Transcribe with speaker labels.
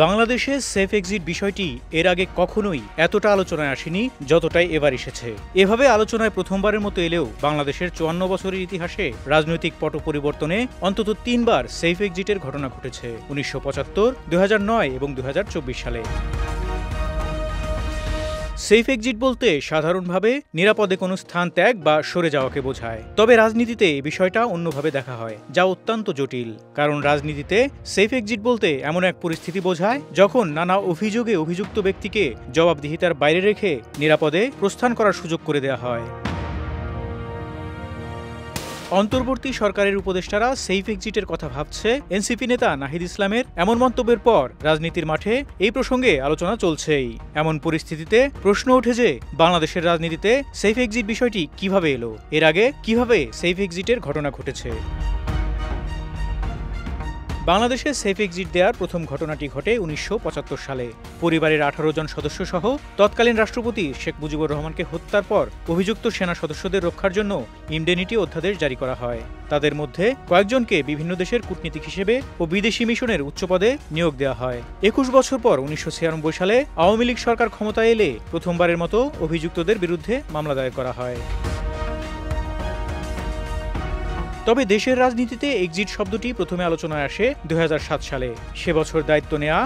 Speaker 1: বাংলাদেশে safe exit বিষয়টি এর আগে কখনোই এতটা আলোচনায় আসেনি যতটাই এবার এসেছে। এভাবে আলোচনায় প্রথমবারের মতো এলেও বাংলাদেশের ৫৪ বছরের ইতিহাসে রাজনৈতিক পট পরিবর্তনে অন্তত ৩বার সেফ এক্সিটের ঘটনা ঘটেছে: ১৯৭৫, ২০০৯ এবং ২০২৪ সালে। সেফ এক্সিট বলতে সাধারণভাবে নিরাপদে কোনো স্থান ত্যাগ বা সরে যাওয়াকে বোঝায়। তবে রাজনীতিতে এই বিষয়টা অন্যভাবে দেখা হয়, যা অত্যন্ত জটিল। কারণ রাজনীতিতে সেফ এক্সিট বলতে এমন এক পরিস্থিতি বোঝায় যখন নানা অভিযোগে অভিযুক্ত ব্যক্তিকে জবাবদিহিতার বাইরে রেখে নিরাপদে প্রস্থান করার সুযোগ করে দেওয়া হয়। অন্তর্বর্তী সরকারের উপদেষ্টারা সেফ এক্সিটের কথা ভাবছে এনসিপি নেতা নাহিদ ইসলামের এমন মন্তব্যের পর রাজনীতির মাঠে এই প্রসঙ্গে আলোচনা চলছেই। এমন পরিস্থিতিতে প্রশ্ন ওঠে যে বাংলাদেশের রাজনীতিতে সেফ এক্সিট বিষয়টি কিভাবে এলো, এর আগে কিভাবে সেফ এক্সিটের ঘটনা ঘটেছে। বাংলাদেশে সেফ এক্সিট দেওয়ার প্রথম ঘটনাটি ঘটে ১৯৭৫ সালে। পরিবারের ১৮ জন সদস্য সহ তৎকালীন রাষ্ট্রপতি শেখ মুজিবুর রহমানকে হত্যার পর অভিযুক্ত সেনা সদস্যদের রক্ষার জন্য ইমডেনিটি অধ্যাদেশ জারি করা হয়। তাদের মধ্যে কয়েকজনকে বিভিন্ন দেশের কূটনীতিক হিসেবে ও বিদেশি মিশনের উচ্চপদে নিয়োগ দেওয়া হয়। ২১ বছর পর ১৯৯৬ সালে আওয়ামী লীগ সরকার ক্ষমতায় এলে প্রথমবারের মতো অভিযুক্তদের বিরুদ্ধে মামলা দায়ের করা হয়। তবে দেশের রাজনীতিতে এক্সিট শব্দটি প্রথমে আলোচনায় আসে ২০০৭ সালে। সে বছর দায়িত্ব নেয়া